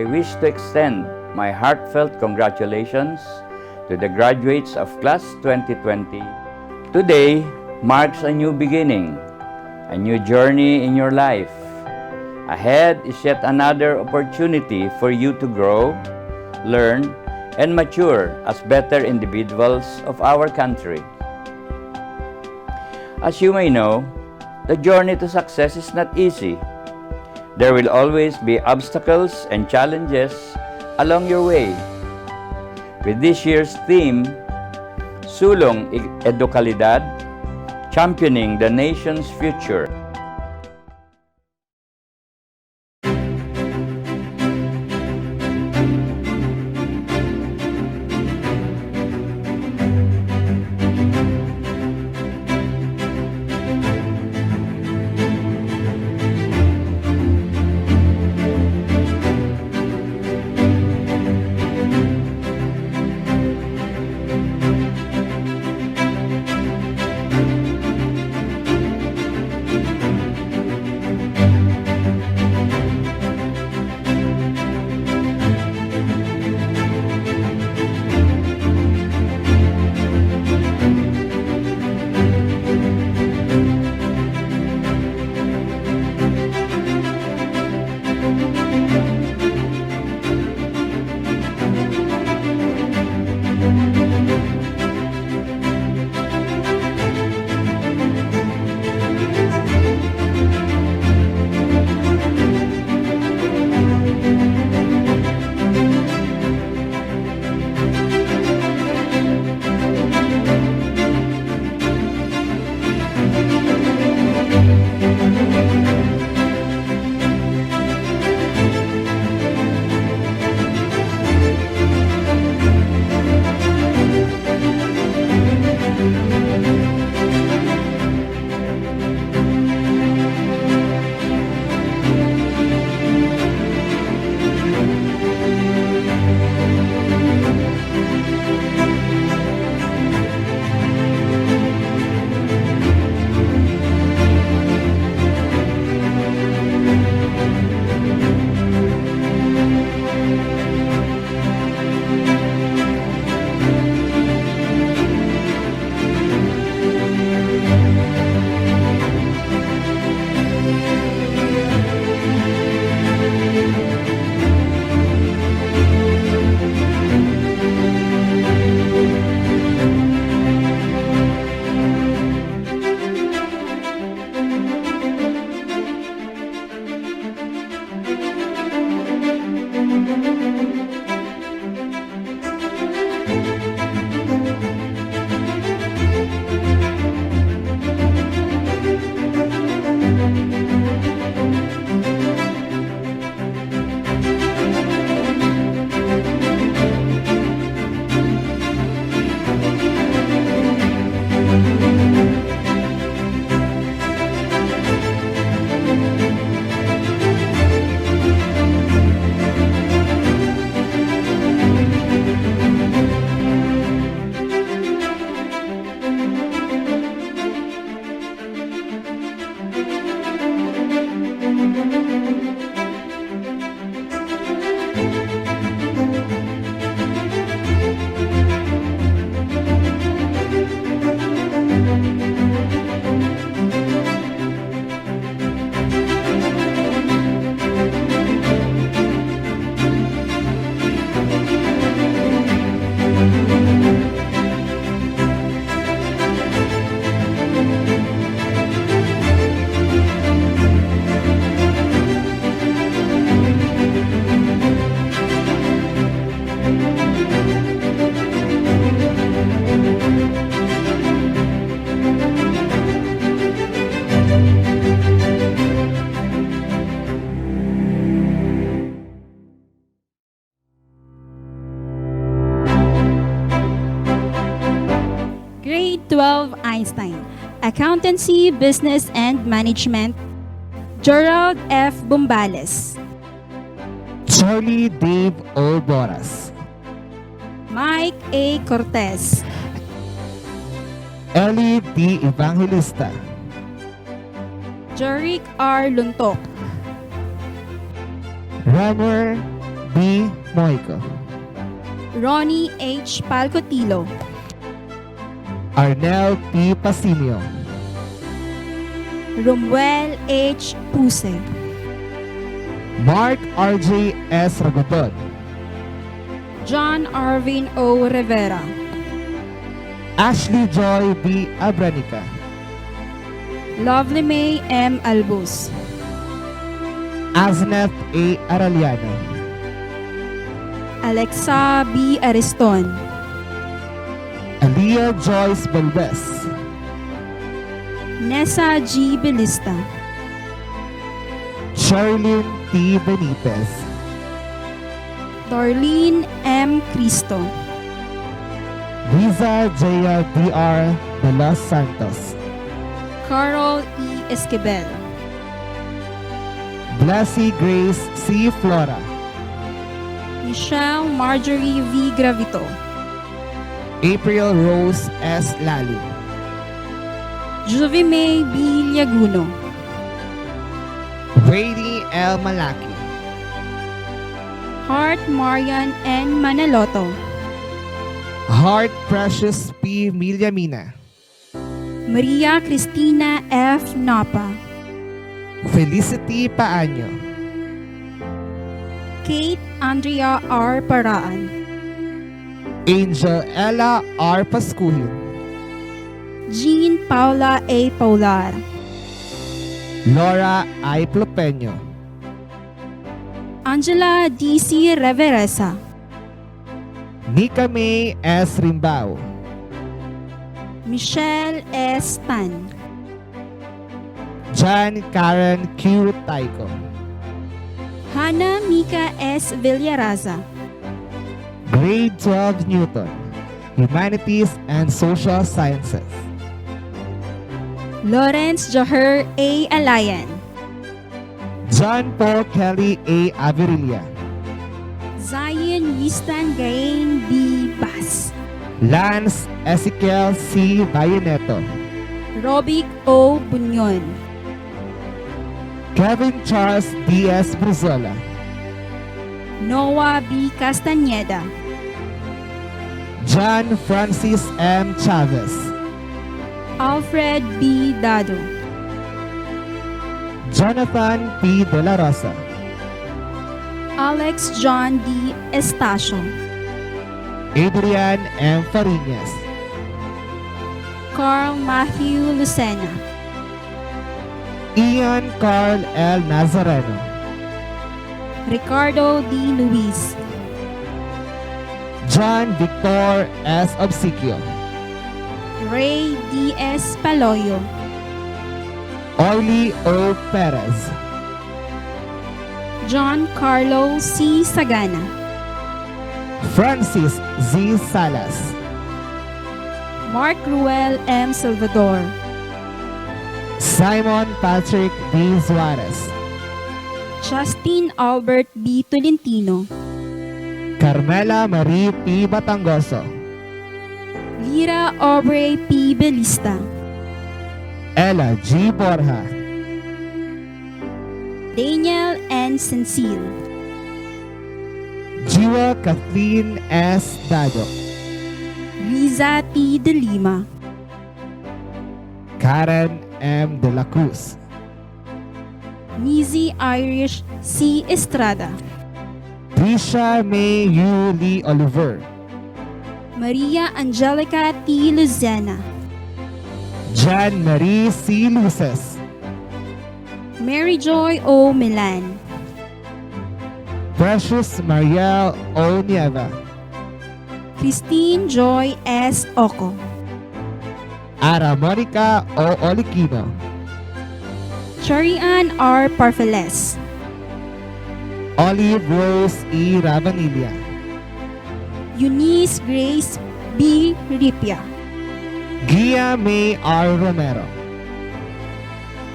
I wish to extend my heartfelt congratulations to the graduates of Class 2020. Today marks a new beginning, a new journey in your life. Ahead is yet another opportunity for you to grow, learn, and mature as better individuals of our country. As you may know, the journey to success is not easy. There will always be obstacles and challenges along your way. With this year's theme, Sulong Edukalidad, Championing the Nation's Future. Grade 12 Einstein, Accountancy, Business and Management, Gerald F. Bumbales, Charlie Dave Olboras, Mike A. Cortez, Ellie D. Evangelista, Jeric R. Luntok, Runner B. Moico, Ronnie H. Palcotilo, Arnel P. Pasimio, Romuel H. Puse, Mark R.J. S. Ragodon, John Arvin O. Rivera, Ashley Joy B. Abranica, Lovely May M. Albus, Azneth A. Araliano, Alexa B. Ariston, Aliyah Joyce Balbes, Nessa G. Belista, Sherlyn T. Benitez, Darlene M. Cristo, Riza Jaya D.R. De Los Santos, Carol E. Esquivel, Blessy Grace C. Flora, Michelle Marjorie V. Gravito, April Rose S. Lali, Juvime B. Liaguno, Brady L. Malaki, Hart Marian N. Manaloto, Heart Precious P. Milyamina, Maria Cristina F. Napa, Felicity Paanyo, Kate Andrea R. Paraan, Angel Ella R. Pascuhin, Jean Paula A. Paular, Laura I. Plopeño, Angela D.C. Reveresa, Nika May S. Rimbao, Michelle S. Tan, Jan Karen Q. Taiko, Hannah Mika S. Villaraza, Grade 12 Newton, Humanities and Social Sciences, Lawrence Jaher A. Alayan, John Paul Kelly A. Averilia, Zion Wistan Gain B. Bass, Lance Ezekiel C. Bayoneto, Robic O. Bunyon, Kevin Charles D.S. Brizola, Noah B. Castañeda, John Francis M. Chavez, Alfred B. Dado, Jonathan P. De La Rosa, Alex John D. Estacio, Adrian M. Fariñas, Carl Matthew Lucena, Ian Carl L. Nazareno, Ricardo D. Luis, John Victor S. Obsequio, Ray D. S. Paloyo, Orly O. Perez, John Carlo C. Sagana, Francis Z. Salas, Mark Ruel M. Salvador, Simon Patrick D. Suarez, Justin Albert B. Tolentino, Carmela Marie P. Batangoso, Lira Aubrey P. Belista, Ella G. Borja, Daniel N. Sensil, Jiwa Kathleen S. Dado, Liza T. De Lima, Karen M. De La Cruz, Nizi Irish C. Estrada, Trisha May U. Lee Oliver, Maria Angelica T. Luzena, Jan Marie C. Luces, Mary Joy O. Milan, Precious Mariel O. Nieva, Christine Joy S. Oco, Ara Monica O. Oliquino, Charian R. Parfeles, Olive Rose E. Ravanilla, Eunice Grace B. Ripia, Gia May R. Romero,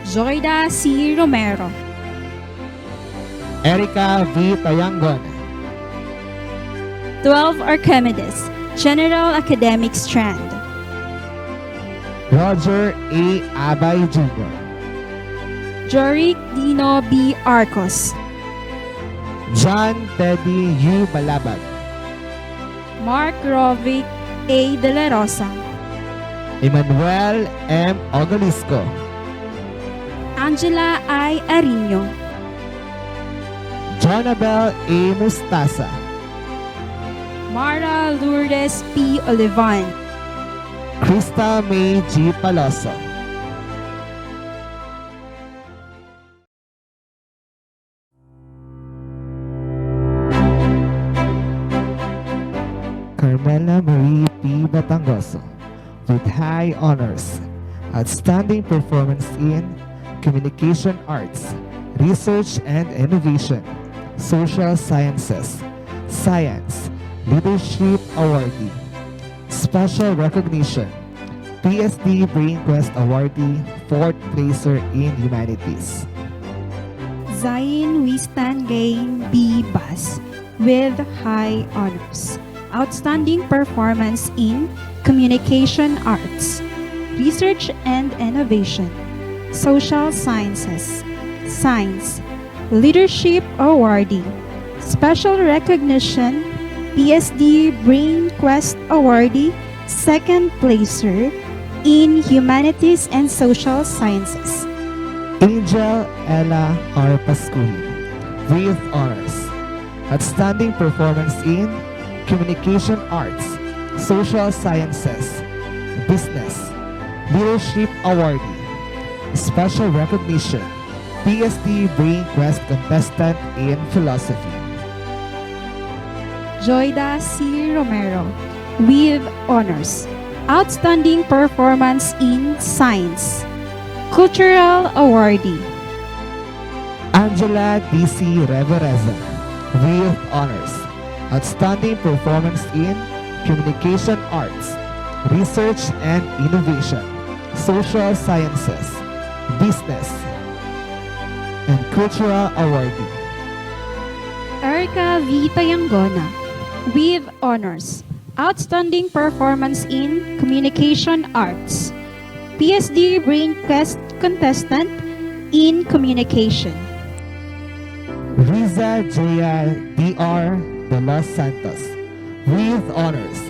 Zoida C. Romero, Erica V. Tayangon, 12 Archimedes, General Academic Strand, Roger A. Abay Jr., Jorik Dino B. Arcos, John Teddy U. Balabag, Mark Rovic A. De La Rosa, Emmanuel M. Ogalisco, Angela I. Arino, Jonabel A. Mustasa, Mara Lourdes P. Olivan, Krista May G. Paloso, Carmela Marie P. Batangoso, with high honors, outstanding performance in Communication Arts, Research and Innovation, Social Sciences, Science, Leadership Awardee, Special Recognition, PSD Brain Quest Awardee, 4th placer in Humanities. Zain Wistan Gain B. Bas, with high honors, outstanding performance in Communication Arts, Research and Innovation, Social Sciences, Science, Leadership Awardee, Special Recognition, PSD Brain Quest Awardee, 2nd placer in Humanities and Social Sciences. Angel Ella R. Pascuhin, with honors, outstanding performance in Communication Arts, Social Sciences, Business, Leadership Awardee, Special Recognition, PSD Brain Quest Contestant in Philosophy. Joyda C. Romero, with honors, outstanding performance in Science, Cultural Awardee. Angela D.C. Revereza, with honors, outstanding performance in Communication Arts, Research and Innovation, Social Sciences, Business, and Cultural Awardee. Erica V. Tayangona, with honors, outstanding performance in Communication Arts, PSD Brain Quest Contestant in Communication. Riza Jaya D.R. De Los Santos, with honors,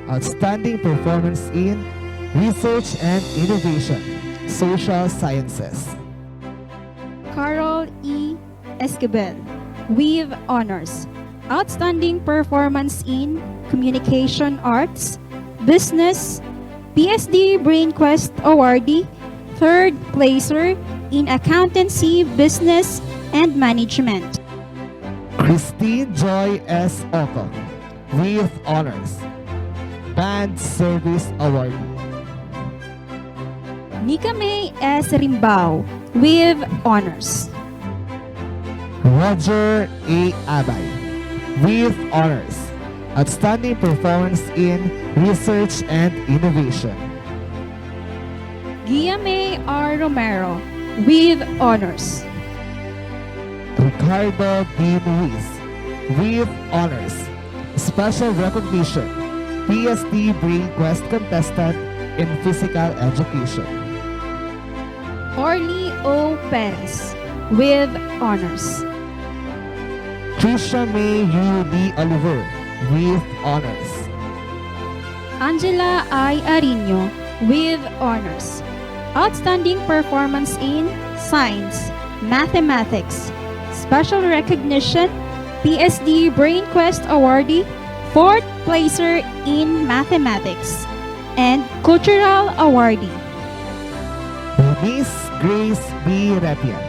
outstanding performance in Research and Innovation, Social Sciences. Carol E. Esquivel, with honors, outstanding performance in Communication Arts, Business, PSD Brain Quest Awardee, 3rd placer in Accountancy, Business, and Management. Christine Joy S. Oco, with honors, Band Service Awardee. Nika May S. Rimbao, with honors. Roger A. Abay, with honors, outstanding performance in Research and Innovation. Gia May R. Romero, with honors. Ricardo B. Ruiz, with honors, special recognition, PSD Brain Quest Contestant in Physical Education. Orly O. Perez, with honors. Trisha May U. Lee Oliver, with honors. Angela I. Arino, with honors. Outstanding performance in Science, Mathematics, Special Recognition, PSD Brain Quest Awardee, 4th placer in Mathematics, and Cultural Awardee. Miss Grace B. Repian,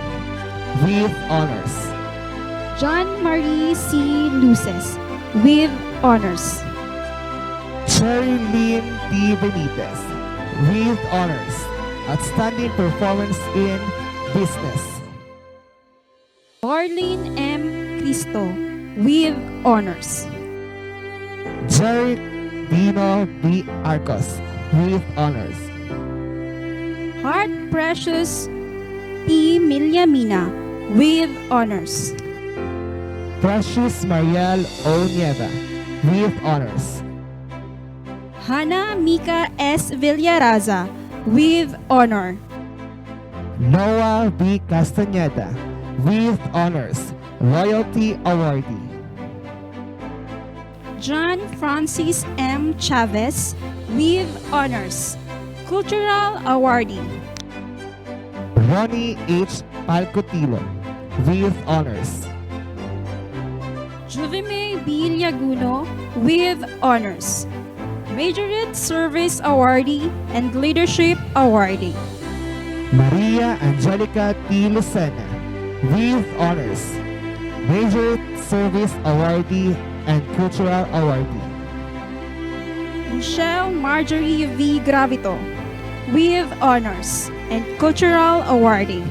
with honors. John Marie C. Luces, with honors. Cherry Lynn T. Benitez, with honors, outstanding performance in Business. Orlin M. Cristo, with honors. Jeric Dino B. Arcos, with honors. Heart Precious P. Milyamina, with honors. Precious Mariel O. Nieva, with honors. Hannah Mika S. Villaraza, with honor. Noah B. Castañeda, with honors, Loyalty Awardee. John Francis M. Chavez with honors. Cultural Awardee. Ronnie H. Palcotilo with honors. Juvime B. Liaguno with honors. Majorette Service Awardee and Leadership Awardee. Maria Angelica T. Lucena with honors. Major Service Awardee and Cultural Awardee. Michelle Marjorie V. Gravito with honors and Cultural Awardee.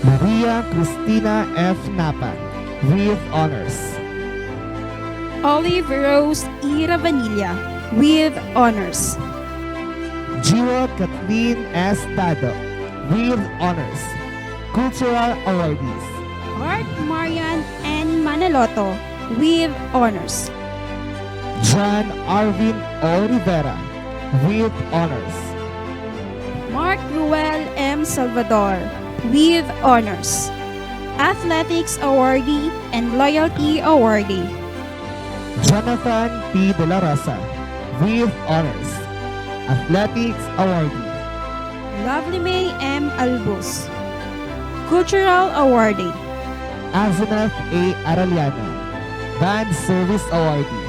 Maria Cristina F. Napa with honors. Olive Rose E. Ravanilla with honors. Jewel Kathleen S. Tado with honors. Cultural Awardees. Art Marian N. Manaloto with honors. John Arvin O. Rivera with honors. Mark Ruel M. Salvador with honors. Athletics Awardee and Loyalty Awardee. Jonathan P. De La Rosa with honors. Athletics Awardee. Lovely May M. Albus. Cultural Awardee. Asenath A. Arellano, Band Service Awardee,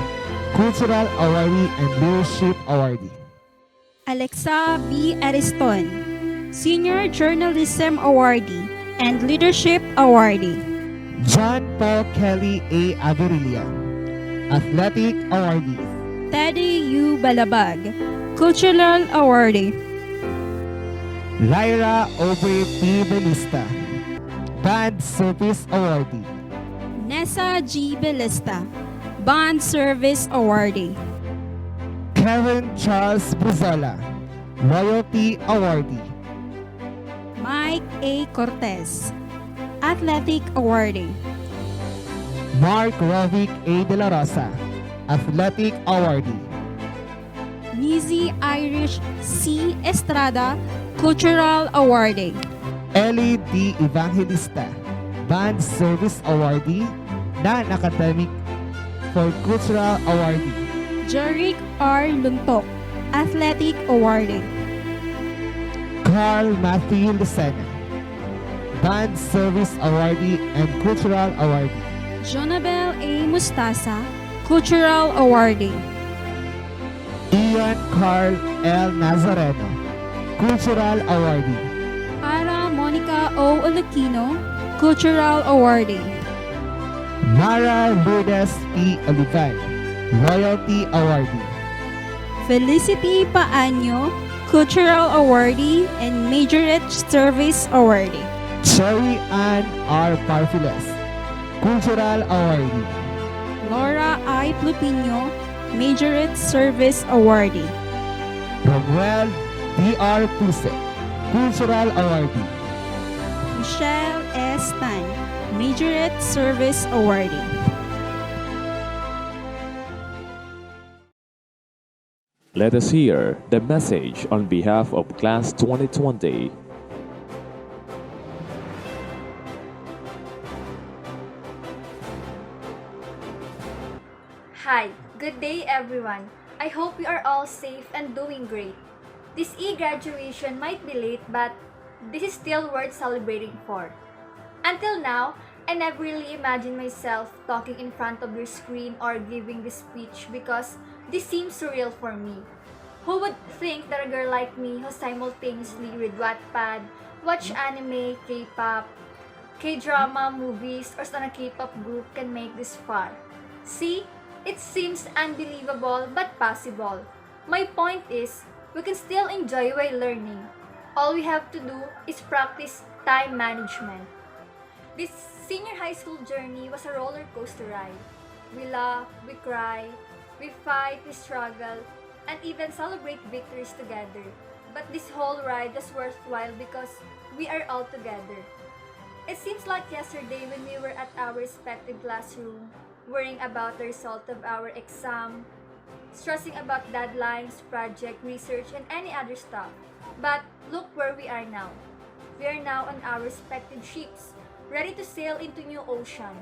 Cultural Awardee and Leadership Awardee. Alexa B. Ariston, Senior Journalism Awardee and Leadership Awardee. John Paul Kelly A. Aguirilla, Athletic Awardee. Teddy U. Balabag, Cultural Awardee. Lyra Aubrey P. Belista, Band Service Awardee. Nessa G. Belista, Bond Service Awardee. Kevin Charles Brizola, Loyalty Awardee. Mike A. Cortez, Athletic Awardee. Mark Rovic A. De La Rosa, Athletic Awardee. Nizi Irish C. Estrada, Cultural Awardee. Ellie D. Evangelista, Band Service Awardee, Non-Academic for Cultural Awardee. Jerick R. Luntok, Athletic Awardee. Carl Matthew Lucena, Band Service Awardee and Cultural Awardee. Jonabel A. Mustasa, Cultural Awardee. Ian Carl L. Nazareno, Cultural Awardee. Ara Monica O. Olokino, Cultural Awardee. Mara Lourdes P. Olivan, Loyalty Awardee. Felicity Paanyo, Cultural Awardee and Majorette Service Awardee. Cherry Ann R. Parfiles, Cultural Awardee. Laura I. Plupino, Majorette Service Awardee. Romuel D. R. Puse, Cultural Awardee. Michelle S. Tan, Majorette Service Awardee. Let us hear the message on behalf of Class 2020. Hi, good day everyone. I hope you are all safe and doing great. This e-graduation might be late, but this is still worth celebrating for. Until now, I never really imagined myself talking in front of your screen or giving this speech because this seems surreal for me. Who would think that a girl like me who simultaneously read Wattpad, watch anime, K-pop, K-drama, movies, or on a K-pop group can make this far? See? It seems unbelievable but possible. My point is, we can still enjoy while learning. All we have to do is practice time management. This senior high school journey was a roller coaster ride. We laugh, we cry, we fight, we struggle, and even celebrate victories together. But this whole ride was worthwhile because we are all together. It seems like yesterday when we were at our respective classroom, worrying about the result of our exam, stressing about deadlines, project, research, and any other stuff. But look where we are now. We are now on our respective ships, ready to sail into new ocean,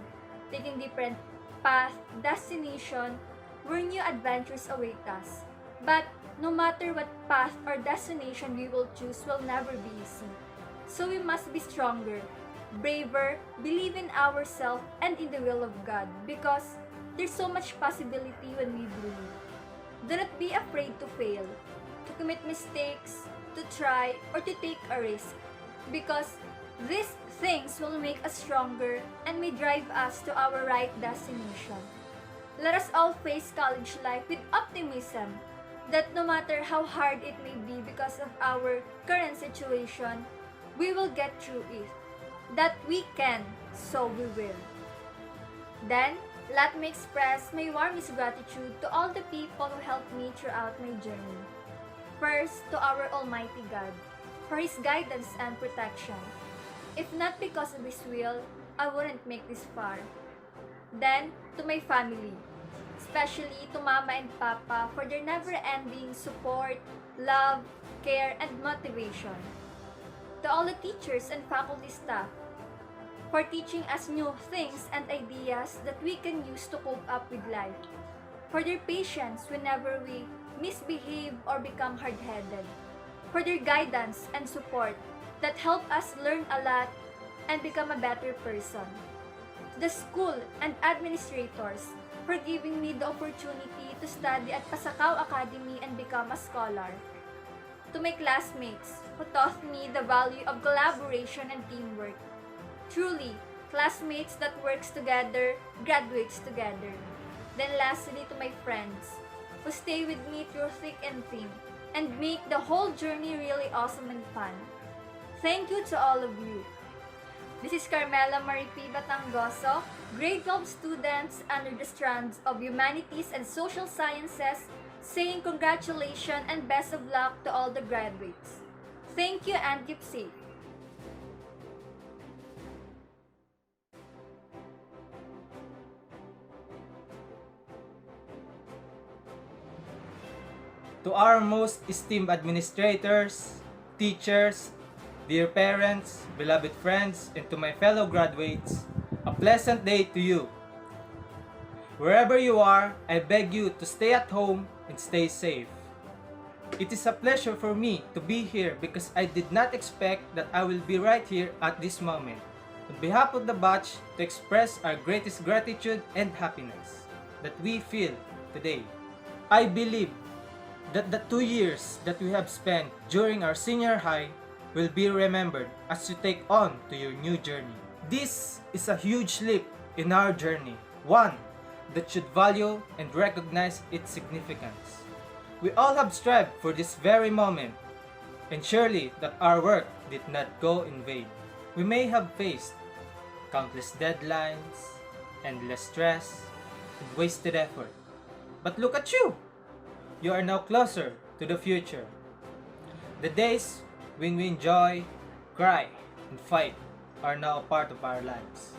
taking different path, destination, where new adventures await us. But no matter what path or destination we will choose will never be easy. So we must be stronger, braver, believe in ourselves and in the will of God, because there's so much possibility when we believe. Do not be afraid to fail, to commit mistakes, to try, or to take a risk, because these things will make us stronger and may drive us to our right destination. Let us all face college life with optimism that no matter how hard it may be because of our current situation, we will get through it. That we can, so we will. Then, let me express my warmest gratitude to all the people who helped me throughout my journey. First, to our Almighty God, for His guidance and protection. If not because of His will, I wouldn't make this far. Then, to my family, especially to Mama and Papa for their never-ending support, love, care, and motivation. To all the teachers and faculty staff for teaching us new things and ideas that we can use to cope up with life. For their patience whenever we misbehave or become hard-headed. For their guidance and support that help us learn a lot and become a better person. To the school and administrators for giving me the opportunity to study at Pasacao Academy and become a scholar. To my classmates who taught me the value of collaboration and teamwork. Truly, classmates that works together, graduates together. Then lastly, to my friends who stay with me through thick and thin and make the whole journey really awesome and fun. Thank you to all of you. This is Carmela Maripi Batangoso, grade 12 students under the strands of Humanities and Social Sciences, saying congratulations and best of luck to all the graduates. Thank you and keep safe. To our most esteemed administrators, teachers, dear parents, beloved friends, and to my fellow graduates, a pleasant day to you. Wherever you are, I beg you to stay at home and stay safe. It is a pleasure for me to be here because I did not expect that I will be right here at this moment. On behalf of the batch, to express our greatest gratitude and happiness that we feel today. I believe that the 2 years that we have spent during our senior high will be remembered as you take on to your new journey. This is a huge leap in our journey, one that should value and recognize its significance. We all have strived for this very moment, and surely that our work did not go in vain. We may have faced countless deadlines, endless stress, and wasted effort. But look at you! You are now closer to the future. The days when we enjoy, cry, and fight are now a part of our lives.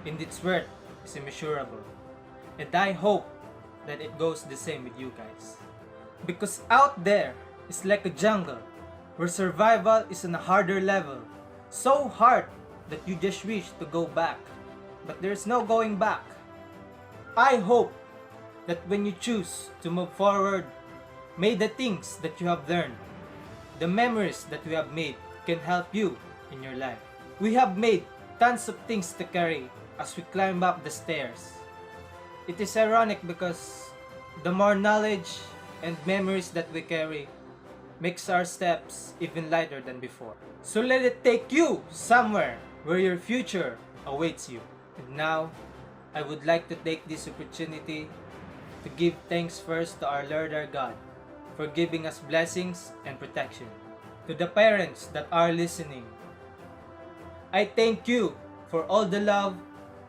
And its worth is immeasurable. And I hope that it goes the same with you guys. Because out there is like a jungle where survival is on a harder level. So hard that you just wish to go back. But there's no going back. I hope that when you choose to move forward, may the things that you have learned, the memories that we have made, can help you in your life. We have made tons of things to carry as we climb up the stairs. It is ironic because the more knowledge and memories that we carry makes our steps even lighter than before. So let it take you somewhere where your future awaits you. And now, I would like to take this opportunity to give thanks first to our Lord our God for giving us blessings and protection. To the parents that are listening, I thank you for all the love,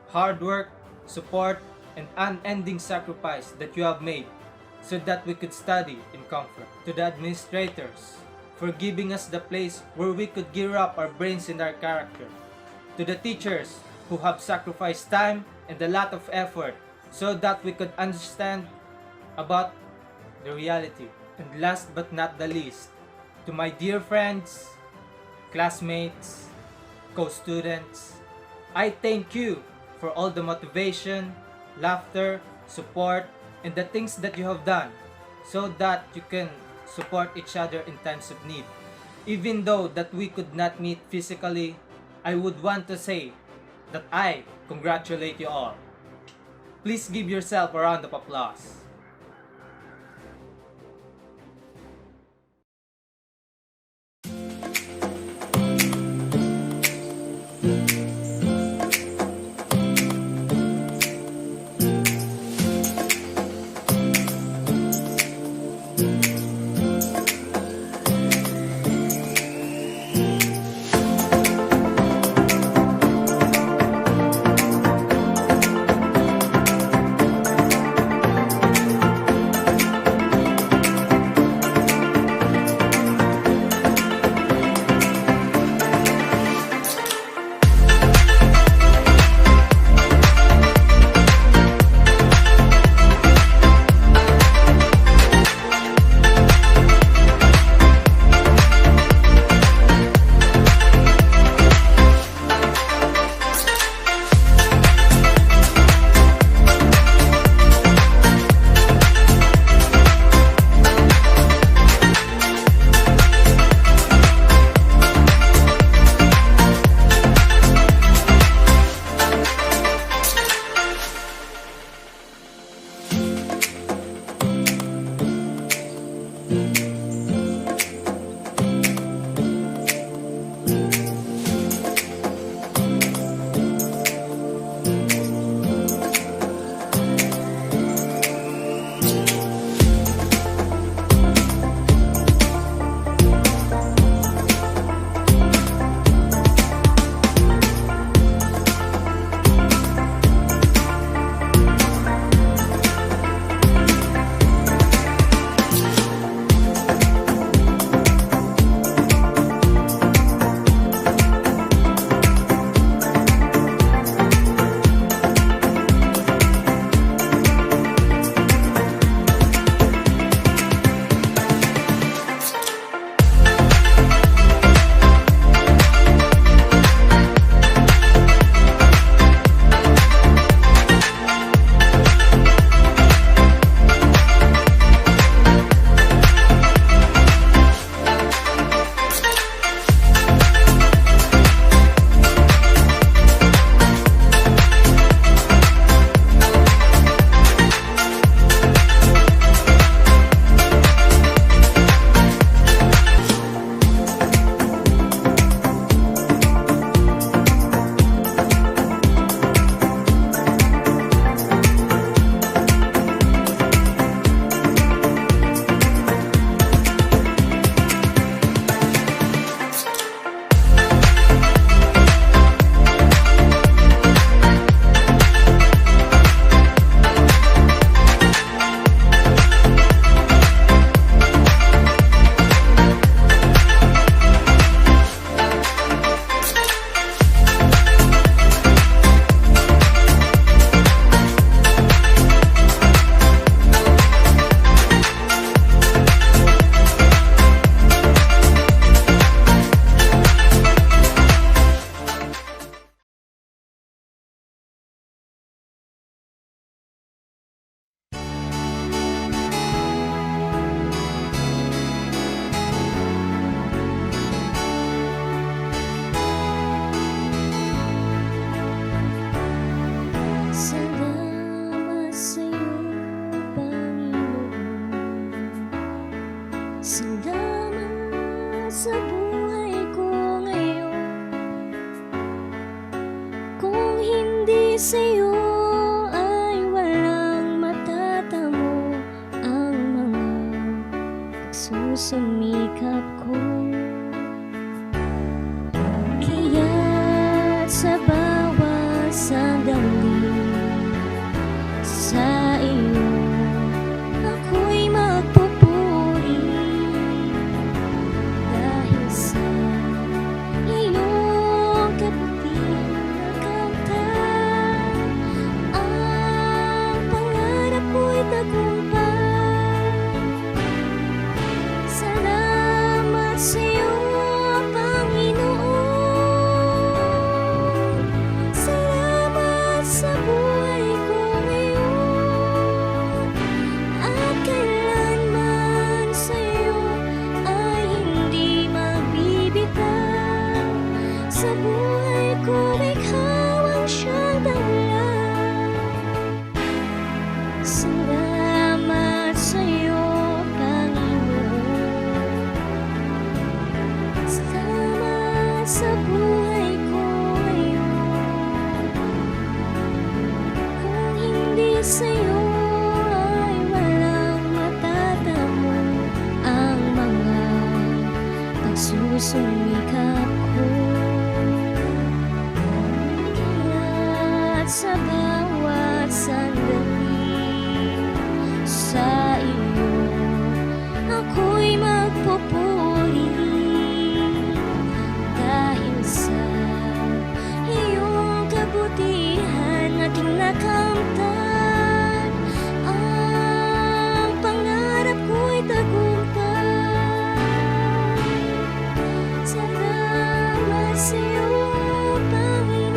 hard work, support, and unending sacrifice that you have made so that we could study in comfort. To the administrators for giving us the place where we could gear up our brains and our character. To the teachers who have sacrificed time and a lot of effort so that we could understand about the reality. And last but not the least, to my dear friends, classmates, co-students, I thank you for all the motivation, laughter, support, and the things that you have done so that you can support each other in times of need. Even though that we could not meet physically, I would want to say that I congratulate you all. Please give yourself a round of applause. sa'yo ay walang matatamo ang mga nagsusumikap ko. Kaya sa bawat sandali sa iyo ako'y magpupuri dahil sa iyong kapatid na kamtan. Ang pangarap ko'y tagumpay. Salamat sa'yo. sumikap ko. At sa bawat sandali sa iyo, ako'y magpupuri dahil sa iyong kabutihan aking nakamtan. Ang pangarap ko'y tagumpay. Salamat sa iyo, Panginoon.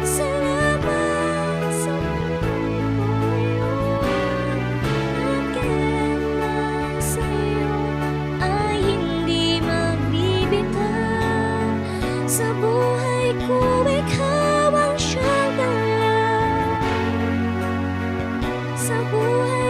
Salamat sa buhay ko ngayon. At kailanman sa iyo ay hindi magbibitaw. Sa buhay ko, ikaw ang siyang dala. Sa buhay